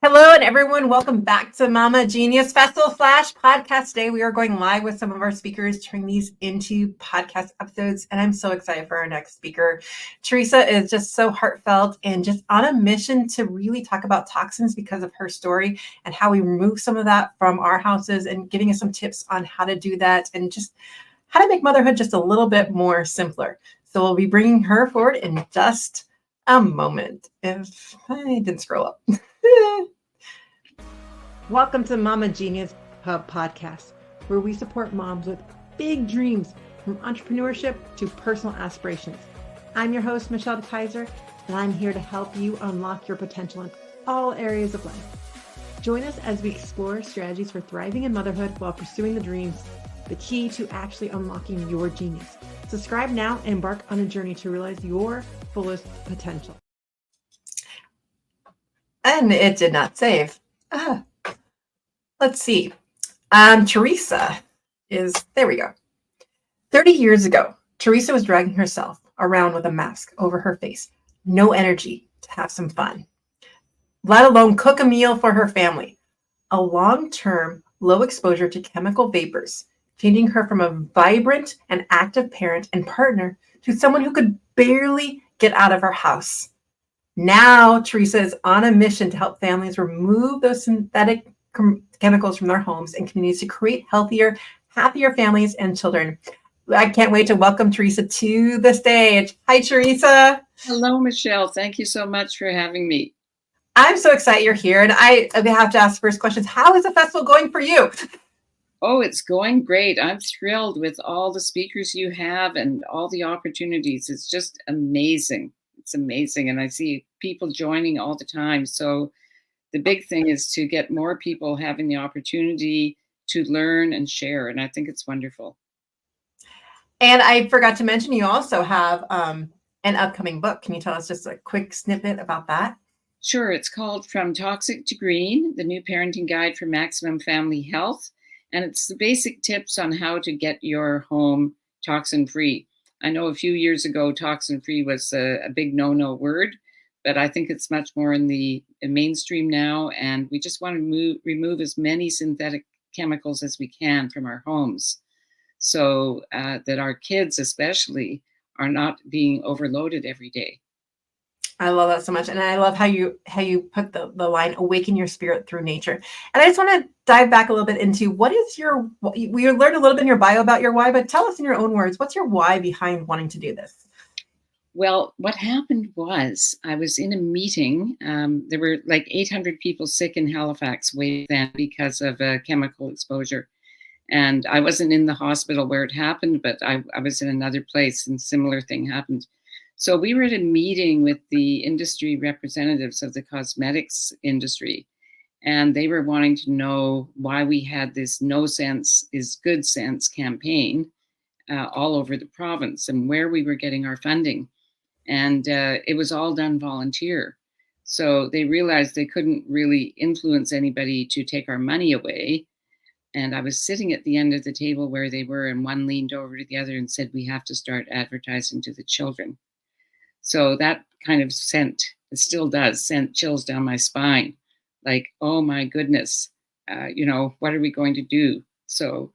Hello and everyone, welcome back to Mama Genius Festival Flash podcast. Today we are going live with some of our speakers, turning these into podcast episodes, and I'm so excited for our next speaker. Theresa is just so heartfelt and just on a mission to really talk about toxins because of her story and how we remove some of that from our houses and giving us some tips on how to do that and just how to make motherhood just a little bit more simpler. So we'll be bringing her forward in just a moment. If I didn't scroll up. Welcome to Mama Genius Hub podcast, where we support moms with big dreams from entrepreneurship to personal aspirations. I'm your host, Michelle Kaiser, and I'm here to help you unlock your potential in all areas of life. Join us as we explore strategies for thriving in motherhood while pursuing the dreams, the key to actually unlocking your genius. Subscribe now and embark on a journey to realize your fullest potential. And it did not save. Let's see. Theresa there we go. 30 years ago, Theresa was dragging herself around with a mask over her face. No energy to have some fun, let alone cook a meal for her family. A long-term, low exposure to chemical vapors, changing her from a vibrant and active parent and partner to someone who could barely get out of her house. Now, Theresa is on a mission to help families remove those synthetic chemicals from their homes and communities to create healthier, happier families and children. I can't wait to welcome Theresa to the stage. Hi, Theresa. Hello, Michelle. Thank you so much for having me. I'm so excited you're here. And I have to ask first questions. How is the festival going for you? Oh, it's going great. I'm thrilled with all the speakers you have and all the opportunities. It's just amazing. It's amazing. And I see people joining all the time. So the big thing is to get more people having the opportunity to learn and share. And I think it's wonderful. And I forgot to mention, you also have an upcoming book. Can you tell us just a quick snippet about that? Sure. It's called From Toxic to Green, the new parenting guide for maximum family health. And it's the basic tips on how to get your home toxin-free. I know a few years ago, toxin-free was a big no-no word, but I think it's much more in the mainstream now. And we just want to remove as many synthetic chemicals as we can from our homes so that our kids especially are not being overloaded every day. I love that so much. And I love how you put the line, awaken your spirit through nature. And I just want to dive back a little bit into we learned a little bit in your bio about your why, but tell us in your own words, what's your why behind wanting to do this? Well, what happened was I was in a meeting. There were like 800 people sick in Halifax way then because of chemical exposure. And I wasn't in the hospital where it happened, but I was in another place and similar thing happened. So we were at a meeting with the industry representatives of the cosmetics industry, and they were wanting to know why we had this No Sense is Good Sense campaign all over the province and where we were getting our funding. And it was all done volunteer. So they realized they couldn't really influence anybody to take our money away. And I was sitting at the end of the table where they were, and one leaned over to the other and said, "We have to start advertising to the children." So that kind of it still does, sent chills down my spine. Like, oh my goodness, what are we going to do? So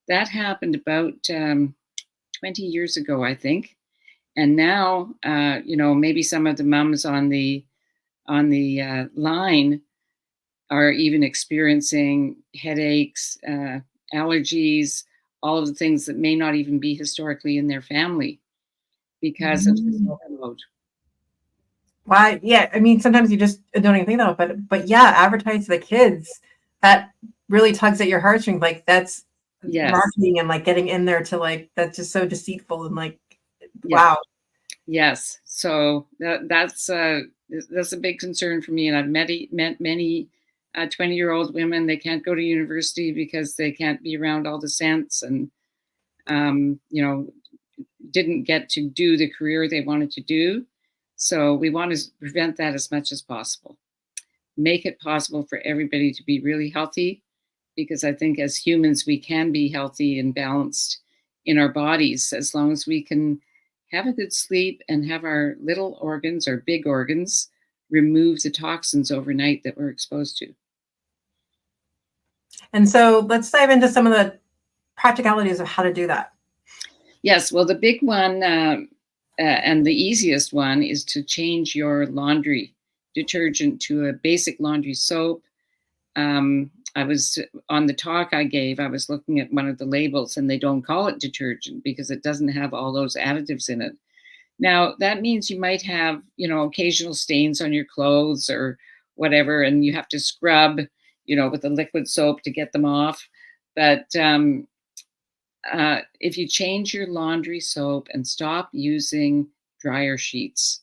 that happened about 20 years ago, I think. And now, maybe some of the mums on the line are even experiencing headaches, allergies, all of the things that may not even be historically in their family because of this overload. Why? Yeah, I mean, sometimes you just don't even think about it, but yeah, advertise to the kids. That really tugs at your heartstrings. Like that's marketing and like getting in there to like that's just so deceitful and like wow. Yes, so that's a big concern for me, and I've met many 20-year-old women. They can't go to university because they can't be around all the scents, and didn't get to do the career they wanted to do. So we want to prevent that as much as possible. Make it possible for everybody to be really healthy, because I think as humans we can be healthy and balanced in our bodies as long as we can have a good sleep and have our little organs or big organs remove the toxins overnight that we're exposed to. And so let's dive into some of the practicalities of how to do that. Yes, well, the big one and the easiest one is to change your laundry detergent to a basic laundry soap. I was on the talk I gave, I was looking at one of the labels, and they don't call it detergent because it doesn't have all those additives in it. Now, that means you might have, occasional stains on your clothes or whatever, and you have to scrub, with a liquid soap to get them off. But if you change your laundry soap and stop using dryer sheets,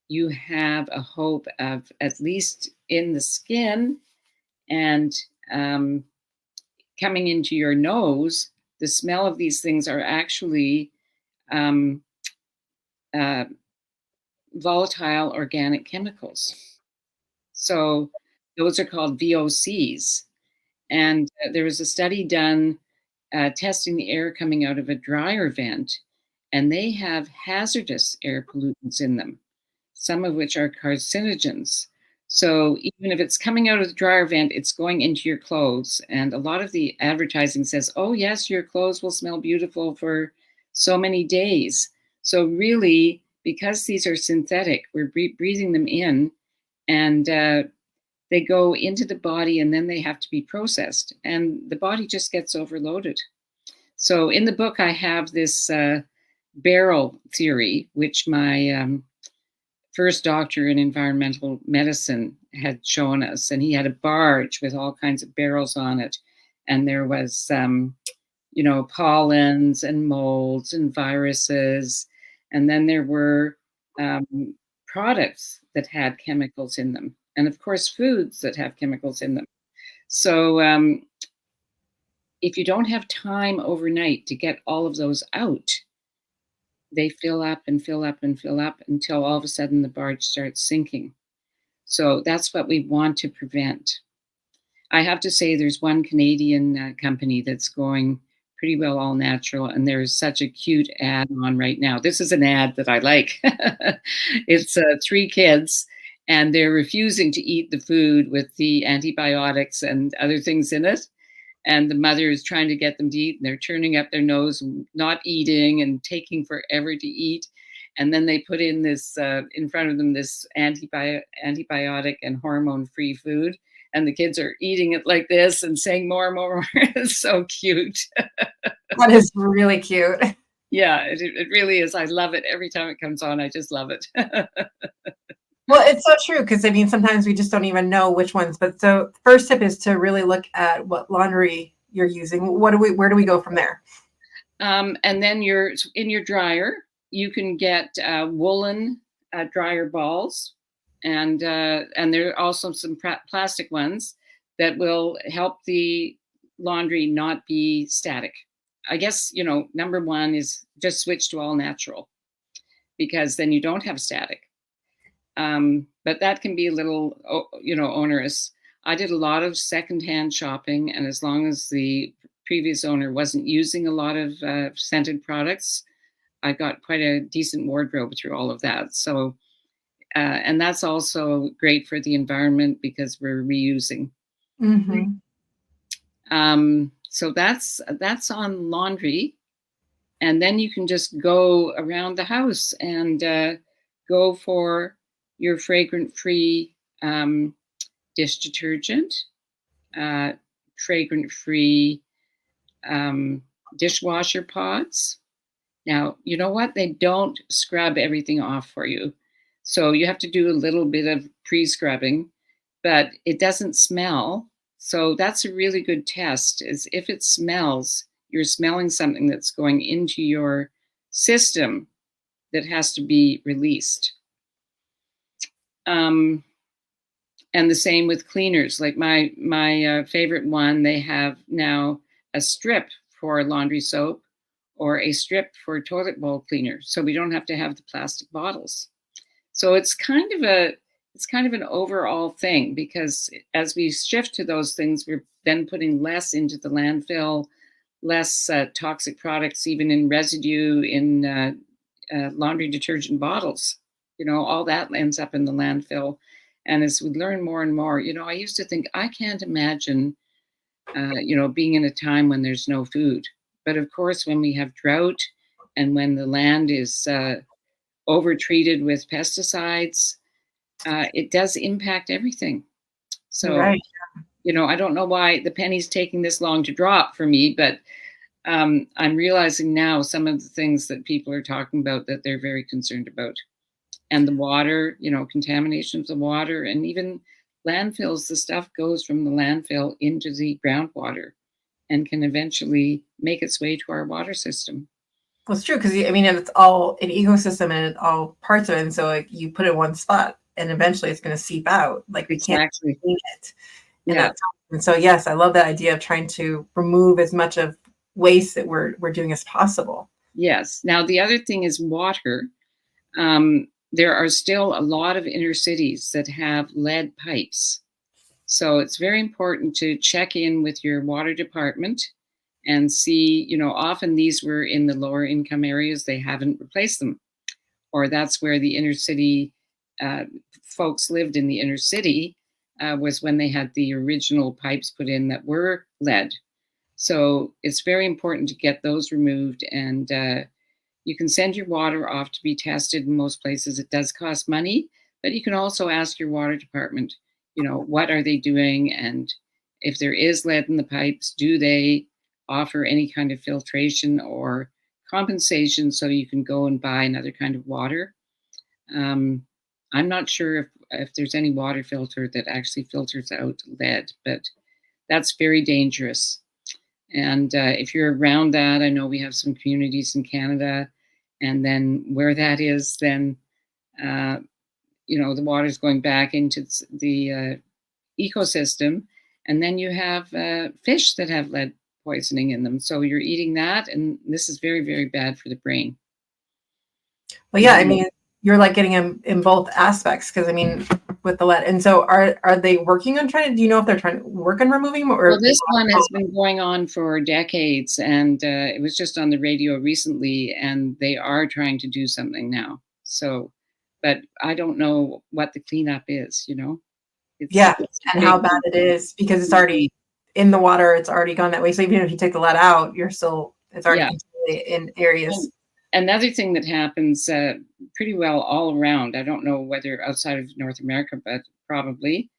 you have a hope of, at least in the skin and coming into your nose, the smell of these things are actually volatile organic chemicals. So those are called VOCs. And there was a study done testing the air coming out of a dryer vent, and they have hazardous air pollutants in them, some of which are carcinogens. So even if it's coming out of the dryer vent, it's going into your clothes. And a lot of the advertising says, oh, yes, your clothes will smell beautiful for so many days. So really, because these are synthetic, we're breathing them in, and they go into the body, and then they have to be processed. And the body just gets overloaded. So in the book, I have this barrel theory, which my first doctor in environmental medicine had shown us. And he had a barge with all kinds of barrels on it. And there was, pollens and molds and viruses. And then there were products that had chemicals in them. And of course, foods that have chemicals in them. So if you don't have time overnight to get all of those out, they fill up and fill up and fill up until all of a sudden the barge starts sinking. So that's what we want to prevent. I have to say there's one Canadian company that's going pretty well all natural, and there's such a cute ad on right now. This is an ad that I like. It's 3 kids, and they're refusing to eat the food with the antibiotics and other things in it. And the mother is trying to get them to eat, and they're turning up their nose and not eating and taking forever to eat. And then they put in this in front of them, this antibiotic and hormone-free food. And the kids are eating it like this and saying more and more. It's so cute. That is really cute. Yeah, it really is. I love it. Every time it comes on, I just love it. Well, it's so true, because I mean, sometimes we just don't even know which ones. But so first tip is to really look at what laundry you're using. Where do we go from there? And then in your dryer, you can get woolen dryer balls, and there are also some plastic ones that will help the laundry not be static. I guess, number one is just switch to all natural, because then you don't have static. But that can be a little, onerous. I did a lot of secondhand shopping, and as long as the previous owner wasn't using a lot of scented products, I got quite a decent wardrobe through all of that. So, and that's also great for the environment because we're reusing. Mm-hmm. So that's on laundry, and then you can just go around the house and go for your fragrant-free dish detergent, fragrant-free dishwasher pods. Now, you know what? They don't scrub everything off for you. So you have to do a little bit of pre-scrubbing, but it doesn't smell. So that's a really good test, is if it smells, you're smelling something that's going into your system that has to be released. And the same with cleaners. Like my favorite one, they have now a strip for laundry soap or a strip for toilet bowl cleaner, so we don't have to have the plastic bottles. So it's kind of an overall thing, because as we shift to those things, we're then putting less into the landfill, less toxic products, even in residue in laundry detergent bottles. all that ends up in the landfill. And as we learn more and more, I used to think, I can't imagine, being in a time when there's no food. But of course, when we have drought and when the land is over-treated with pesticides, it does impact everything. So, Right. I don't know why the penny's taking this long to drop for me, but I'm realizing now some of the things that people are talking about that they're very concerned about. And the water, contamination of the water, and even landfills, the stuff goes from the landfill into the groundwater and can eventually make its way to our water system. Well, it's true because I mean it's all an ecosystem and all parts of it, and so like you put it in one spot, and eventually it's going to seep out. Like we can't Exactly. clean it, and Yeah. and so yes, I love that idea of trying to remove as much of waste that we're doing as possible. Yes. Now the other thing is water. There are still a lot of inner cities that have lead pipes. So it's very important to check in with your water department and see, often these were in the lower income areas, they haven't replaced them. Or that's where the inner city folks lived in the inner city, was when they had the original pipes put in that were lead. So it's very important to get those removed, and you can send your water off to be tested in most places. It does cost money, but you can also ask your water department, what are they doing? And if there is lead in the pipes, do they offer any kind of filtration or compensation so you can go and buy another kind of water? I'm not sure if there's any water filter that actually filters out lead, but that's very dangerous. And if you're around that, I know we have some communities in Canada, and then where that is, then the water's going back into the ecosystem, and then you have fish that have lead poisoning in them. So you're eating that, and this is very, very bad for the brain. Well, yeah, I mean, you're like getting in both aspects because I mean, with the lead, and so are they working on trying to? Do you know if they're trying to work on removing them? Or well, this one has been going on for decades, and it was just on the radio recently, and they are trying to do something now. So, but I don't know what the cleanup is. It's and how bad it is because it's already in the water. It's already gone that way. So even if you take the lead out, it's already in areas. Another thing that happens pretty well all around, I don't know whether outside of North America, but probably,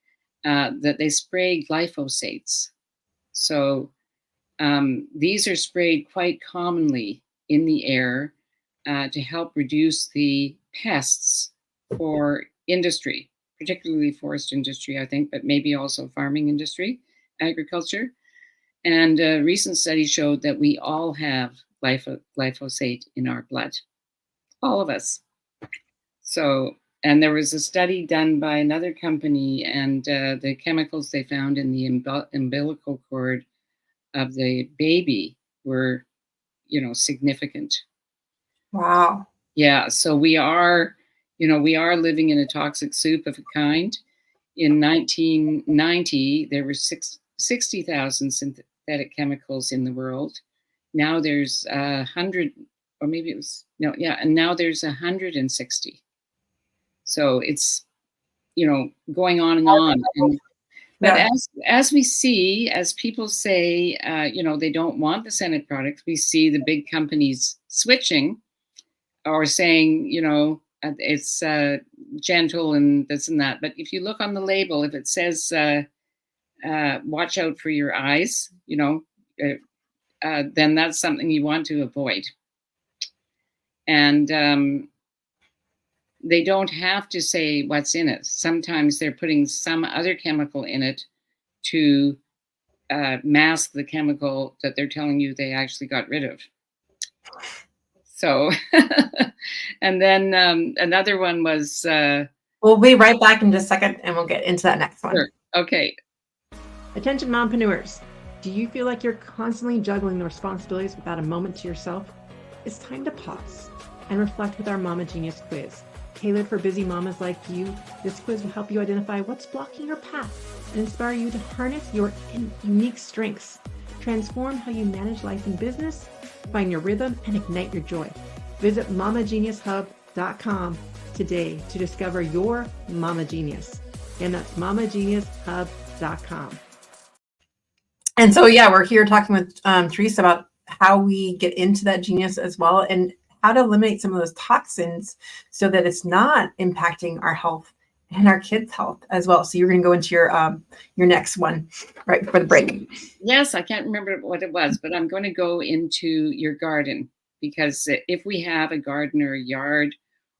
that they spray glyphosates. So these are sprayed quite commonly in the air to help reduce the pests for industry, particularly forest industry, I think, but maybe also farming industry, agriculture. And a recent study showed that we all have glyphosate in our blood, all of us. So, and there was a study done by another company, and the chemicals they found in the umbilical cord of the baby were, significant. Wow. Yeah. So we are living in a toxic soup of a kind. In 1990, there were 60,000 synthetic chemicals in the world. Now there's 100, or maybe it was, no, yeah, and now there's 160. So it's, going on and on. But as we see, as people say, they don't want the Senate product, we see the big companies switching or saying, it's gentle and this and that. But if you look on the label, if it says, watch out for your eyes, then that's something you want to avoid. And they don't have to say what's in it. Sometimes they're putting some other chemical in it to mask the chemical that they're telling you they actually got rid of. So, and then another one was... we'll be right back in just a second, and we'll get into that next one. Sure. Okay. Attention mompreneurs. Do you feel like you're constantly juggling the responsibilities without a moment to yourself? It's time to pause and reflect with our Mama Genius quiz. Tailored for busy mamas like you, this quiz will help you identify what's blocking your path and inspire you to harness your unique strengths, transform how you manage life and business, find your rhythm, and ignite your joy. Visit mamageniushub.com today to discover your mama genius. And that's mamageniushub.com. And so, yeah, we're here talking with Theresa about how we get into that genius as well, and how to eliminate some of those toxins so that it's not impacting our health and our kids' health as well. So you're going to go into your next one right before the break. Yes, I can't remember what it was, but I'm going to go into your garden, because if we have a garden or a yard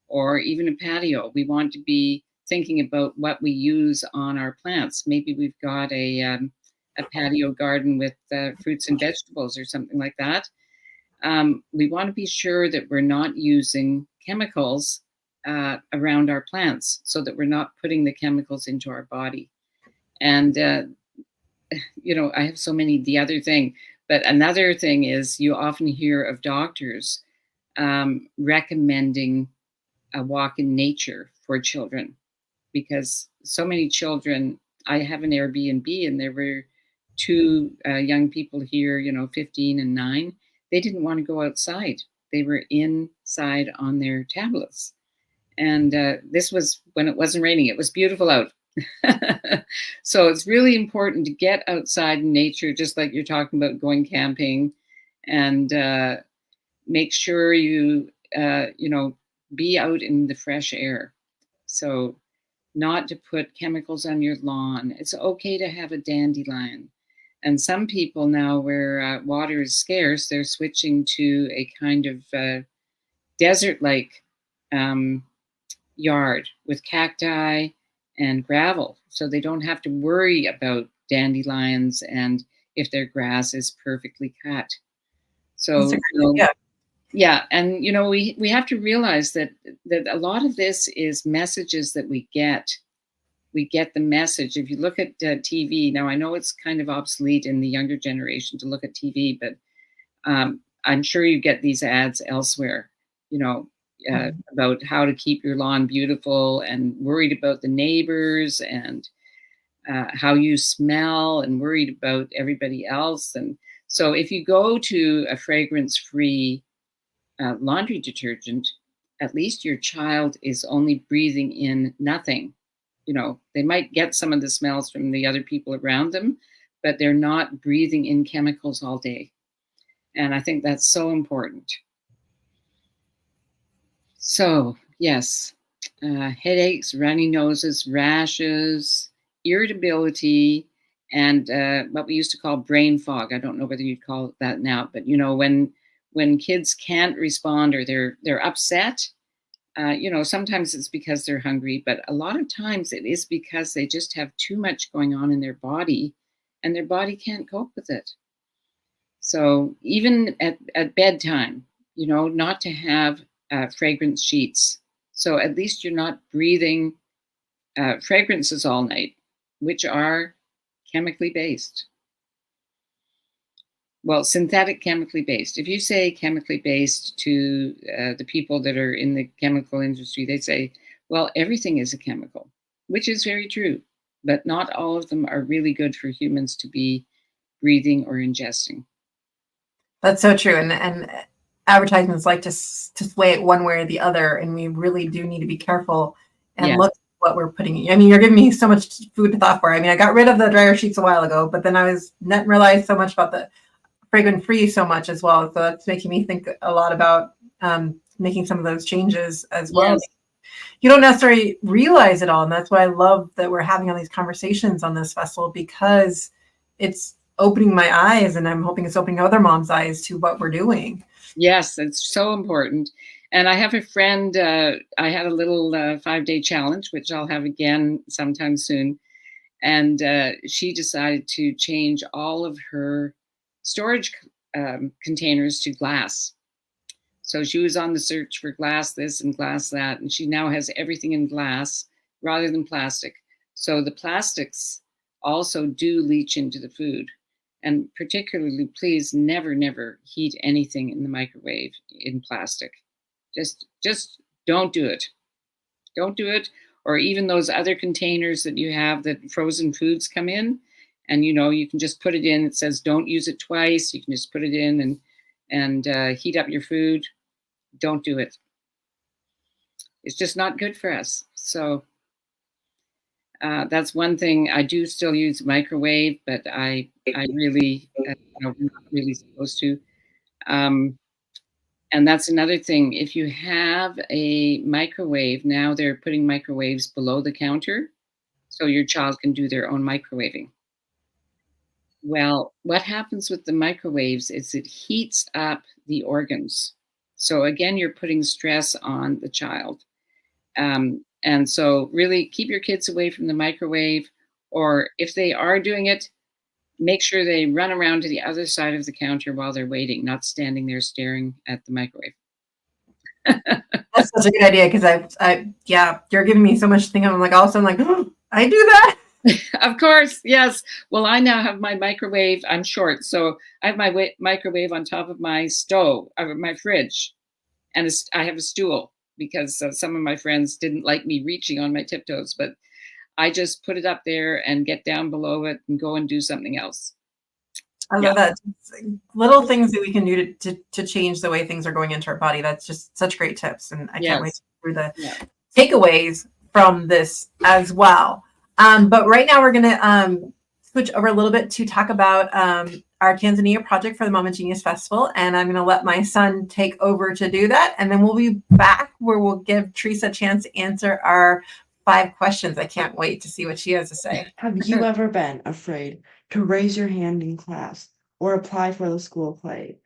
or even a patio, we want to be thinking about what we use on our plants. Maybe we've got a patio garden with fruits and vegetables or something like that. We want to be sure that we're not using chemicals around our plants, so that we're not putting the chemicals into our body. And, I have so many, the other thing, but another thing is you often hear of doctors recommending a walk in nature for children, because so many children, I have an Airbnb, and there were two young people here, 15 and 9. They didn't want to go outside. They were inside on their tablets. And this was when it wasn't raining. It was beautiful out. So it's really important to get outside in nature, just like you're talking about going camping, and make sure you, be out in the fresh air. So not to put chemicals on your lawn. It's okay to have a dandelion. And some people now, where water is scarce, they're switching to a kind of desert-like yard with cacti and gravel, so they don't have to worry about dandelions and if their grass is perfectly cut. So, yeah, and we have to realize that a lot of this is messages that we get. We get the message. If you look at TV now, I know it's kind of obsolete in the younger generation to look at TV, but I'm sure you get these ads elsewhere. About how to keep your lawn beautiful, and worried about the neighbors, and how you smell, and worried about everybody else. And so if you go to a fragrance-free laundry detergent, at least your child is only breathing in nothing. They might get some of the smells from the other people around them, but they're not breathing in chemicals all day. And I think that's so important. So, yes, headaches, runny noses, rashes, irritability, and what we used to call brain fog. I don't know whether you'd call it that now, but when kids can't respond, or they're upset, sometimes it's because they're hungry, but a lot of times it is because they just have too much going on in their body, and their body can't cope with it. So even at bedtime, not to have fragrance sheets. So at least you're not breathing fragrances all night, which are chemically based. Well, synthetic chemically based. If you say chemically based to the people that are in the chemical industry, they say, well, everything is a chemical, which is very true, but not all of them are really good for humans to be breathing or ingesting. That's so true. And advertisements like to sway it one way or the other. And we really do need to be careful and look at what we're putting in. I mean, you're giving me so much food to thought for. I mean, I got rid of the dryer sheets a while ago, but then I didn't realize so much about the fragrance free so much as well. So that's making me think a lot about making some of those changes as well. Yes. You don't necessarily realize it all. And that's why I love that we're having all these conversations on this festival, because it's opening my eyes, and I'm hoping it's opening other moms' eyes to what we're doing. Yes, it's so important. And I have a friend, I had a little 5-day challenge, which I'll have again sometime soon. And she decided to change all of her storage containers to glass. So she was on the search for glass this and glass that, and she now has everything in glass rather than plastic. So the plastics also do leach into the food. And particularly, please never, never heat anything in the microwave in plastic. Just don't do it. Don't do it. Or even those other containers that you have that frozen foods come in, and you can just put it in. It says don't use it twice. You can just put it in and heat up your food. Don't do it. It's just not good for us. So that's one thing. I do still use microwave, but I really, we're not really supposed to. Um, and that's another thing. If you have a microwave, now they're putting microwaves below the counter, so your child can do their own microwaving. Well, what happens with the microwaves is it heats up the organs. So again, you're putting stress on the child. And so really keep your kids away from the microwave, or if they are doing it, make sure they run around to the other side of the counter while they're waiting, not standing there staring at the microwave. That's such a good idea because yeah, you're giving me so much to think of. I'm like, all of a sudden, like, oh, I do that. Of course, yes. Well, I now have my microwave. I'm short, so I have my microwave on top of my stove, my fridge, and I have a stool because some of my friends didn't like me reaching on my tiptoes, but I just put it up there and get down below it and go and do something else. I love that. Little things that we can do to change the way things are going into our body. That's just such great tips. And I can't wait to hear the takeaways from this as well. But right now we're going to switch over a little bit to talk about our Tanzania project for the Mama Genius Festival. And I'm going to let my son take over to do that. And then we'll be back where we'll give Theresa a chance to answer our 5 questions. I can't wait to see what she has to say. Have you ever been afraid to raise your hand in class or apply for the school play?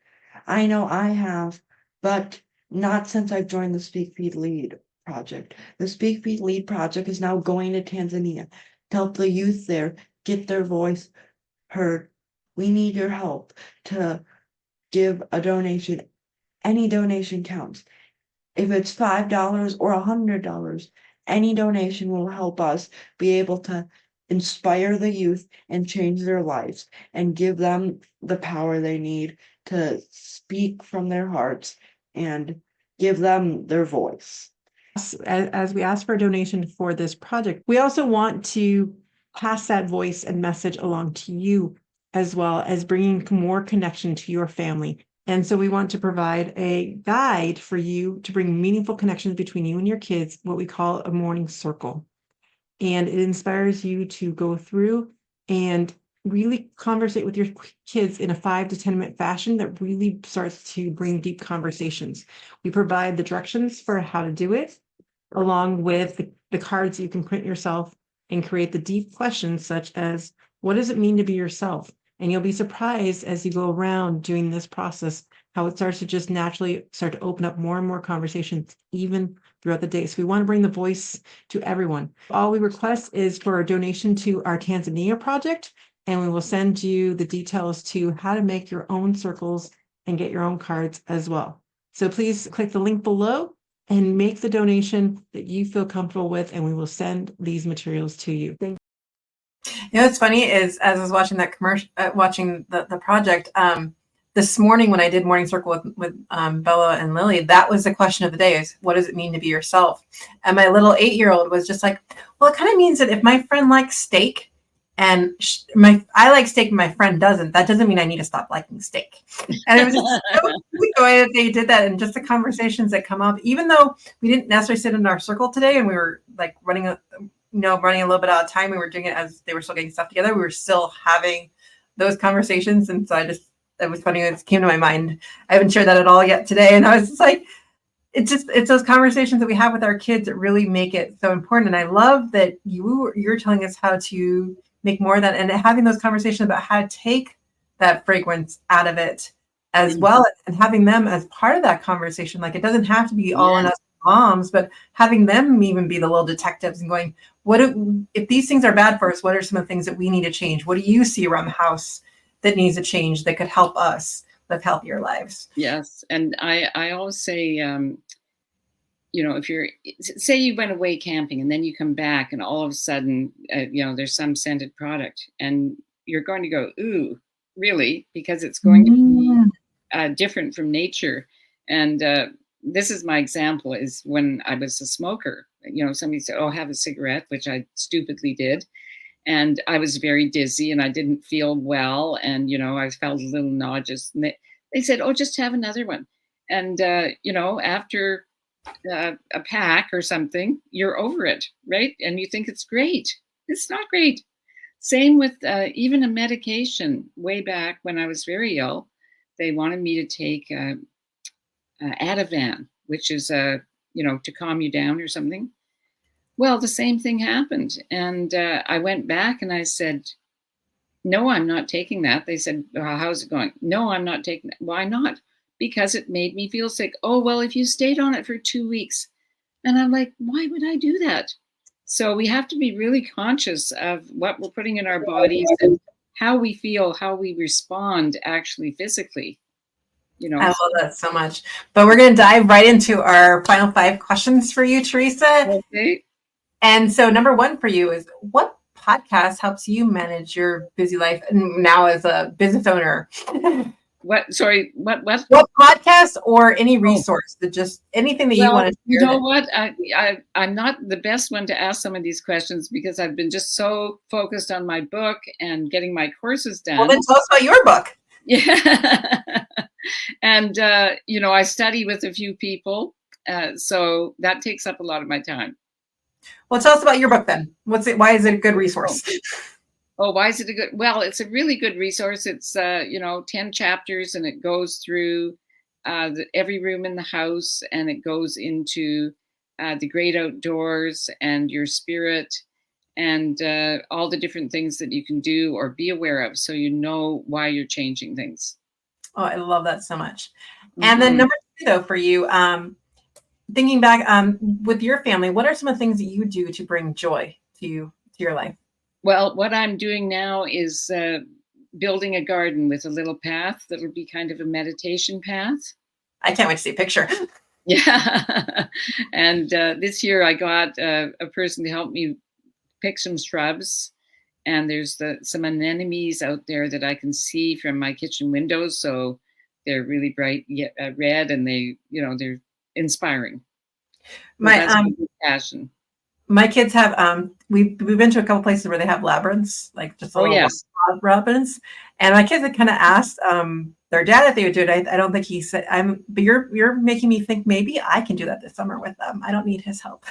I know I have, but not since I've joined the Speak Feed Lead project. The Speak Feed Lead project is now going to Tanzania to help the youth there get their voice heard. We need your help to give a donation. Any donation counts. If it's $5 or $100, any donation will help us be able to inspire the youth and change their lives and give them the power they need to speak from their hearts and give them their voice. As we ask for a donation for this project, we also want to pass that voice and message along to you, as well as bringing more connection to your family. And so we want to provide a guide for you to bring meaningful connections between you and your kids, what we call a morning circle. And it inspires you to go through and really conversate with your kids in a 5 to 10 minute fashion that really starts to bring deep conversations. We provide the directions for how to do it, along with the cards you can print yourself and create the deep questions such as, what does it mean to be yourself? And you'll be surprised as you go around doing this process, how it starts to just naturally start to open up more and more conversations, even throughout the day. So we want to bring the voice to everyone. All we request is for a donation to our Tanzania project, and we will send you the details to how to make your own circles and get your own cards as well. So please click the link below and make the donation that you feel comfortable with, and we will send these materials to you. Thank you. You know what's funny is, as I was watching that commercial, watching the project, this morning when I did morning circle with Bella and Lily, that was the question of the day: is what does it mean to be yourself? And my little 8-year-old was just like, well, it kind of means that if my friend likes steak and I like steak and my friend doesn't, that doesn't mean I need to stop liking steak. And it was just so cute the way that they did that, and just the conversations that come up, even though we didn't necessarily sit in our circle today and we were like running a little bit out of time. We were doing it as they were still getting stuff together. We were still having those conversations. And so it was funny. It came to my mind. I haven't shared that at all yet today. And I was just like, it's those conversations that we have with our kids that really make it so important. And I love that you're telling us how to make more of that, and having those conversations about how to take that fragrance out of it as well, and having them as part of that conversation. Like, it doesn't have to be all on us moms, but having them even be the little detectives and going, if these things are bad for us, what are some of the things that we need to change? What do you see around the house that needs to change that could help us live healthier lives? Yes. And I always say, if say you went away camping and then you come back and all of a sudden, there's some scented product and you're going to go, ooh, really? Because it's going to be different from nature. And this is my example, is when I was a smoker. Somebody said, oh, have a cigarette, which I stupidly did. And I was very dizzy and I didn't feel well. And, I felt a little nauseous. And they said, oh, just have another one. And, after a pack or something, you're over it, right? And you think it's great. It's not great. Same with even a medication. Way back when I was very ill, they wanted me to take Ativan, which is to calm you down or something. Well, the same thing happened, and I went back and I said, "No, I'm not taking that." They said, "How's it going?" "No, I'm not taking that." "Why not?" "Because it made me feel sick." "Oh, well, if you stayed on it for 2 weeks," and I'm like, "Why would I do that?" So we have to be really conscious of what we're putting in our bodies and how we feel, how we respond actually physically. I love that so much. But we're going to dive right into our final 5 questions for you, Theresa. Okay. And so number 1 for you is, what podcast helps you manage your busy life and now as a business owner? What? Sorry, what? What podcast or any resource that just anything that you want to share? You know what? I'm not the best one to ask some of these questions because I've been just so focused on my book and getting my courses done. Well, then tell us about your book. Yeah. And, I study with a few people. So that takes up a lot of my time. Well, tell us about your book then. Why is it a good resource? Oh, why is it a good? Well, it's a really good resource. It's 10 chapters, and it goes through every room in the house, and it goes into the great outdoors and your spirit, and all the different things that you can do or be aware of, so you know why you're changing things. Oh, I love that so much. And then number 2, though, for you, thinking back with your family, what are some of the things that you do to bring joy to your life? Well, what I'm doing now is building a garden with a little path that'll be kind of a meditation path. I can't wait to see a picture. Yeah. And this year I got a person to help me pick some shrubs. And there's some anemones out there that I can see from my kitchen windows. So they're really bright red, and they're inspiring. My passion. My kids have we've been to a couple places where they have labyrinths, like just little labyrinths. And my kids had kind of asked their dad if they would do it. I don't think he said but you're making me think maybe I can do that this summer with them. I don't need his help.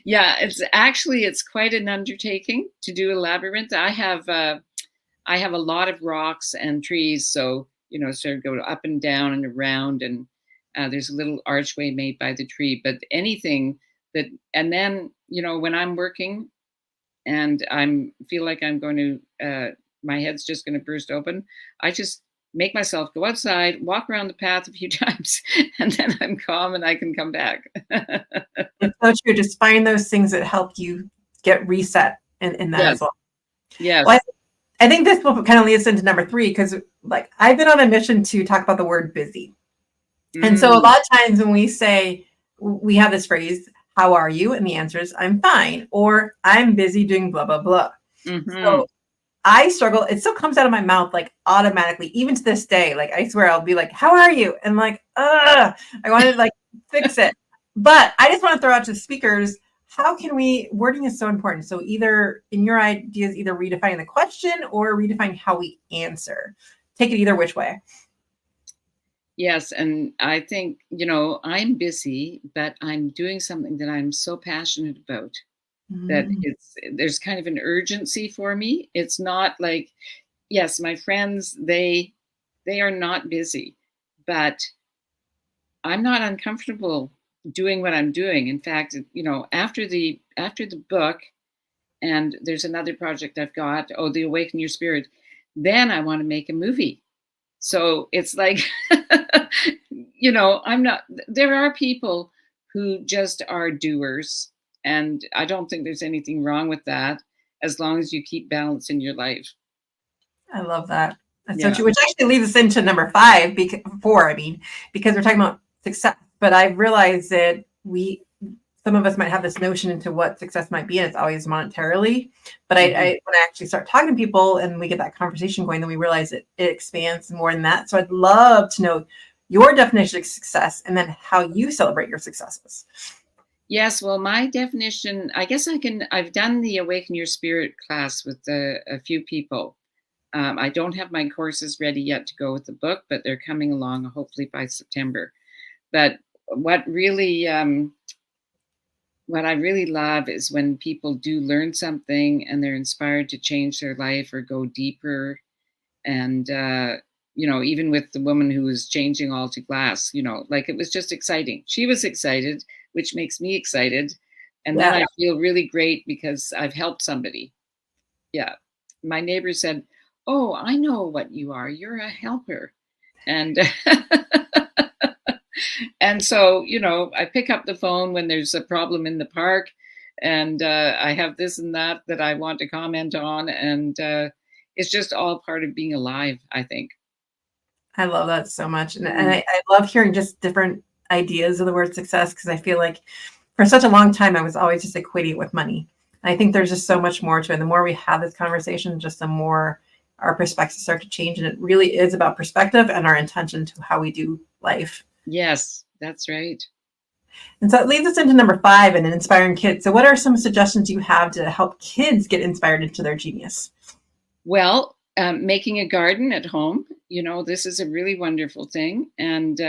Yeah, it's quite an undertaking to do a labyrinth. I have a lot of rocks and trees, so sort of go up and down and around, and there's a little archway made by the tree. But anything and then when I'm working and feel like I'm going to my head's just going to burst open, I just make myself go outside, walk around the path a few times, and then I'm calm and I can come back. It's so true. Just find those things that help you get reset in that as well. Yes. Well, I think this will kind of lead us into number 3, because I've been on a mission to talk about the word busy. And so a lot of times when we have this phrase, "How are you?" And the answer is, "I'm fine," or "I'm busy doing blah, blah, blah." So I struggle. It still comes out of my mouth automatically, even to this day. I swear I'll be like, "How are you?" And I want to fix it. But I just want to throw out to speakers, how can wording is so important. So either in your ideas, either redefining the question or redefining how we answer. Take it either which way. Yes. And I think, I'm busy, but I'm doing something that I'm so passionate about that there's kind of an urgency for me. It's not like, yes, my friends, they are not busy, but I'm not uncomfortable doing what I'm doing. In fact, after the book, and there's another project I've got, the Awaken Your Spirit, then I want to make a movie. So it's like, I'm not, there are people who just are doers. And I don't think there's anything wrong with that, as long as you keep balance in your life. I love that. That's so true, which actually leads us into number 5, because we're talking about success. But I realized that some of us might have this notion into what success might be, and it's always monetarily. But when I actually start talking to people and we get that conversation going, then we realize it expands more than that. So I'd love to know your definition of success and then how you celebrate your successes. Yes, well, my definition, I guess I've done the Awaken Your Spirit class with a few people. I don't have my courses ready yet to go with the book, but they're coming along hopefully by September. But what really what I really love is when people do learn something and they're inspired to change their life or go deeper. And, even with the woman who was changing all to glass, like it was just exciting. She was excited, which makes me excited. And then Yeah. I feel really great because I've helped somebody. Yeah. My neighbor said, "Oh, I know what you are. You're a helper." And and so, I pick up the phone when there's a problem in the park, and I have this and that that I want to comment on, and it's just all part of being alive, I think. I love that so much. And Mm. I love hearing just different ideas of the word success, because I feel like for such a long time, I was always just equating it with money. I think there's just so much more to it. And the more we have this conversation, just the more our perspectives start to change. And it really is about perspective and our intention to how we do life. Yes, that's right. And so it leads us into number 5, and inspiring kids. So what are some suggestions you have to help kids get inspired into their genius? Well, making a garden at home, this is a really wonderful thing. And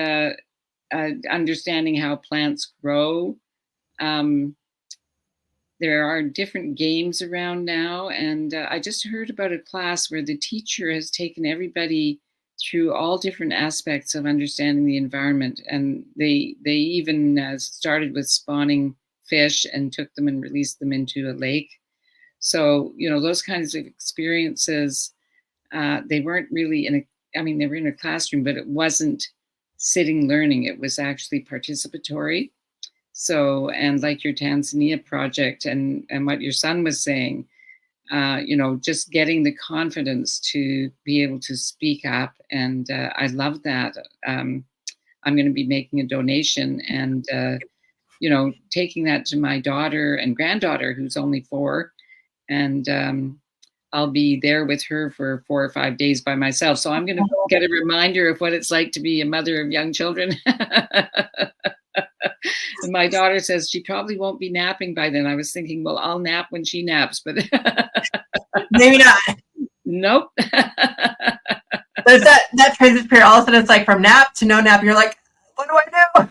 understanding how plants grow. Um, there are different games around now. And I just heard about a class where the teacher has taken everybody through all different aspects of understanding the environment. And they even started with spawning fish and took them and released them into a lake. So, those kinds of experiences, they weren't really they were in a classroom, but it wasn't sitting learning. It was actually participatory. So, and like your Tanzania project and what your son was saying, just getting the confidence to be able to speak up. And I love that. I'm going to be making a donation and, taking that to my daughter and granddaughter, who's only 4. And I'll be there with her for 4 or 5 days by myself. So I'm going to get a reminder of what it's like to be a mother of young children. And my daughter says she probably won't be napping by then. I was thinking, well, I'll nap when she naps, but Maybe not. nope. There's that transition period. All of a sudden, it's like from nap to no nap. You're like, what do I do?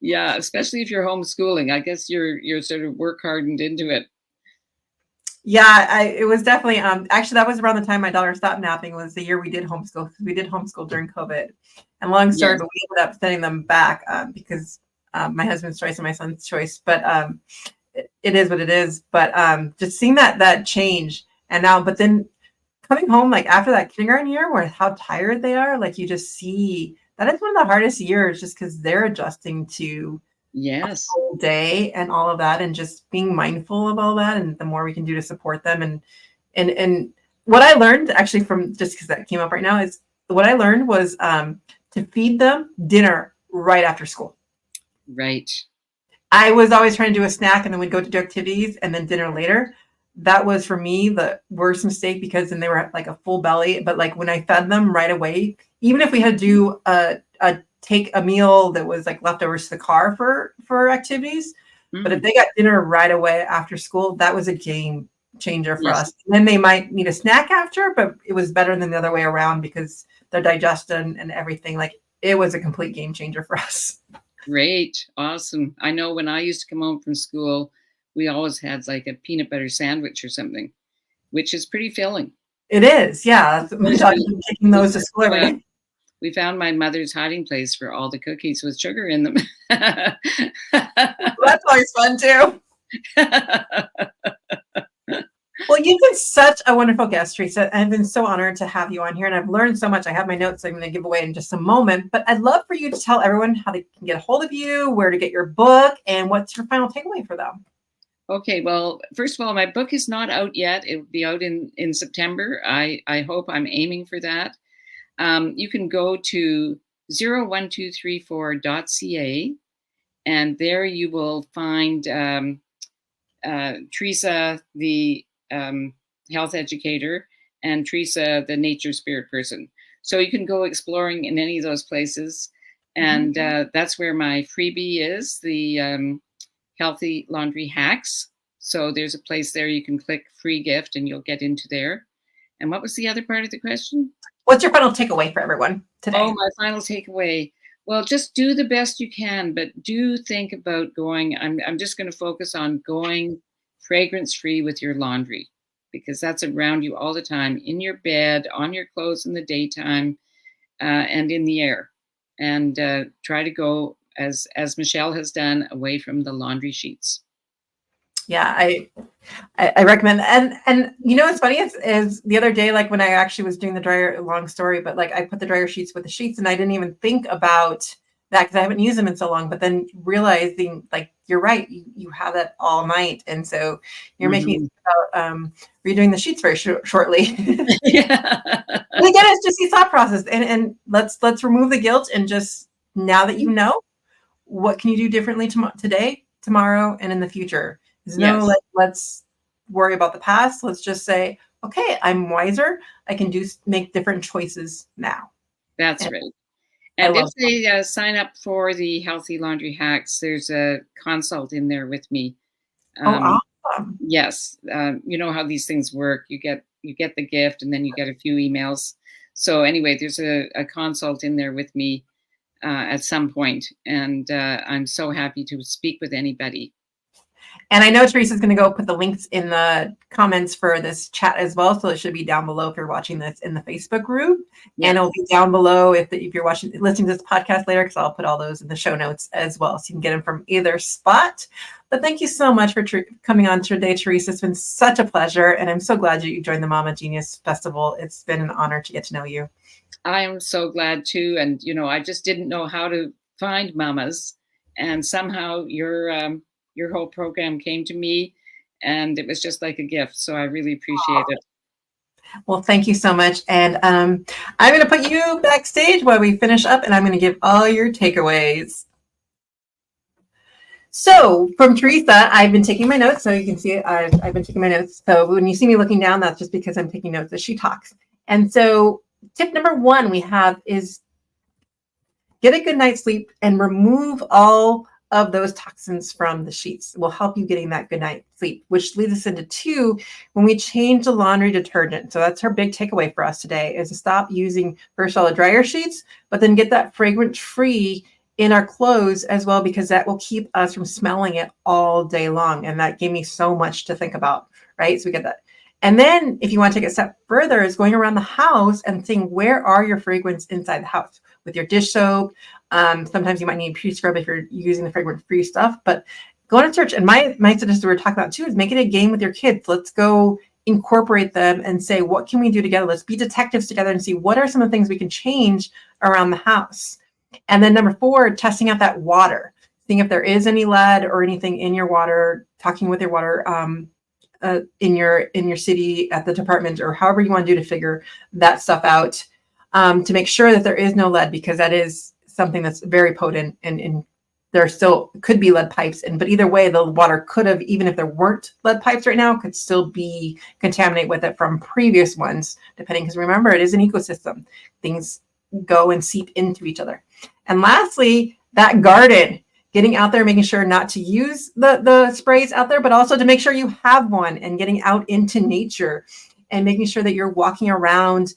Yeah, especially if you're homeschooling. I guess you're sort of work hardened into it. Yeah, it was definitely actually that was around the time my daughter stopped napping. Was the year we did homeschool, because we did homeschool during COVID. And long story, Yes. but we ended up sending them back because my husband's choice and my son's choice. But it is what it is. But just seeing that change, and now, but then coming home like after that kindergarten year, where how tired they are, like you just see that is one of the hardest years, just because they're adjusting to Yes. whole day and all of that, and just being mindful of all that, and the more we can do to support them. And what I learned actually, from just because that came up right now, is what I learned was to feed them dinner right after school. Right. I was always trying to do a snack and then we'd go to do activities and then dinner later. That was for me the worst mistake, because then they were like a full belly. But like when I fed them right away, even if we had to do take a meal that was like leftovers to the car for activities, but if they got dinner right away after school, that was a game changer for us. And then they might need a snack after, but it was better than the other way around, because their digestion and everything, like it was a complete game changer for us. Great. Awesome. I know when I used to come home from school, we always had like a peanut butter sandwich or something, which is pretty filling. It is. Yeah. My daughter's been taking those to school every day. We found my mother's hiding place for all the cookies with sugar in them. That's always fun too. Well, you've been such a wonderful guest, Theresa. I've been so honored to have you on here, and I've learned so much. I have my notes I'm going to give away in just a moment, but I'd love for you to tell everyone how they can get a hold of you, where to get your book, and what's your final takeaway for them. Okay, well, first of all, my book is not out yet. It will be out in September. I hope. I'm aiming for that. You can go to 01234.ca, and there you will find Theresa, the health educator, and Theresa, the nature spirit person. So you can go exploring in any of those places. And that's where my freebie is, the healthy laundry hacks. So there's a place there you can click free gift and you'll get into there. And what was the other part of the question? What's your final takeaway for everyone today? Oh, my final takeaway. Well, just do the best you can, but do think about going. I'm just going to focus on going fragrance free with your laundry, because that's around you all the time, in your bed, on your clothes in the daytime, and in the air. And try to go, as Michelle has done, away from the laundry sheets. Yeah, I recommend. And you know what's funny is the other day, like when I actually was doing the dryer, long story, but like I put the dryer sheets with the sheets, and I didn't even think about that because I haven't used them in so long. But then realizing, like, you're right, you have that all night, and so you're making me think about redoing the sheets very shortly. Yeah. And again, it's just the thought process, and let's remove the guilt, and just, now that you know, what can you do differently today, tomorrow, and in the future? There's no Yes. let's worry about the past. Let's just say, okay, I'm wiser. I can make different choices now. That's And right. I And if love that. they sign up for the Healthy Laundry Hacks, there's a consult in there with me. Oh, awesome. Yes, you know how these things work. You get the gift, and then you get a few emails. So anyway, there's a consult in there with me at some point, and I'm so happy to speak with anybody. And I know Teresa's going to go put the links in the comments for this chat as well. So it should be down below if you're watching this in the Facebook group. Yes. And it'll be down below if you're listening to this podcast later, because I'll put all those in the show notes as well. So you can get them from either spot. But thank you so much for coming on today, Teresa. It's been such a pleasure. And I'm so glad that you joined the Mama Genius Festival. It's been an honor to get to know you. I am so glad too. And, I just didn't know how to find mamas. And somehow your whole program came to me, and it was just like a gift. So I really appreciate it. Well, thank you so much. And I'm going to put you backstage while we finish up, and I'm going to give all your takeaways. So from Theresa, I've been taking my notes. So you can see I've been taking my notes. So when you see me looking down, that's just because I'm taking notes as she talks. And so tip number 1 we have is get a good night's sleep and remove all of those toxins from the sheets. It will help you getting that good night's sleep, which leads us into 2, when we change the laundry detergent. So that's her big takeaway for us today, is to stop using, first of all, the dryer sheets, but then get that fragrance free in our clothes as well, because that will keep us from smelling it all day long. And that gave me so much to think about, right? So we get that. And then if you want to take it a step further, is going around the house and seeing where are your fragrance inside the house with your dish soap. Sometimes you might need pre-scrub if you're using the fragrance-free stuff, but go on and search. And my suggestion we're talking about too is make it a game with your kids. Let's go incorporate them and say, what can we do together? Let's be detectives together and see what are some of the things we can change around the house. And then number 4, testing out that water, seeing if there is any lead or anything in your water, talking with your water in your city at the department, or however you want to do to figure that stuff out, to make sure that there is no lead, because that is something that's very potent, and there still could be lead pipes. But either way, the water could have, even if there weren't lead pipes right now, could still be contaminated with it from previous ones, depending, because remember, it is an ecosystem. Things go and seep into each other. And lastly, that garden, getting out there, making sure not to use the sprays out there, but also to make sure you have one, and getting out into nature and making sure that you're walking around,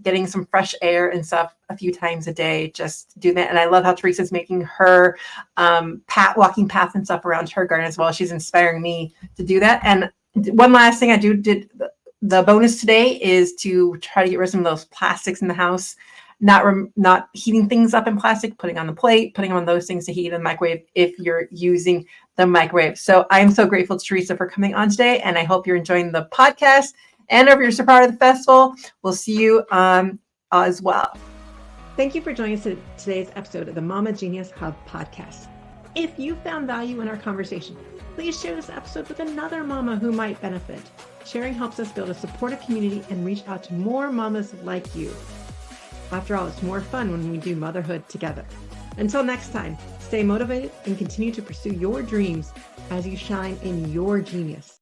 getting some fresh air and stuff a few times a day. Just do that. And I love how Teresa's making her walking path and stuff around her garden as well. She's inspiring me to do that. And one last thing I did the bonus today is to try to get rid of some of those plastics in the house. Not heating things up in plastic, putting on the plate, putting on those things to heat in the microwave if you're using the microwave. So I'm so grateful to Theresa for coming on today, and I hope you're enjoying the podcast. And if you're a part of the festival, we'll see you as well. Thank you for joining us in today's episode of the Mama Genius Hub podcast. If you found value in our conversation, please share this episode with another mama who might benefit. Sharing helps us build a supportive community and reach out to more mamas like you. After all, it's more fun when we do motherhood together. Until next time, stay motivated and continue to pursue your dreams as you shine in your genius.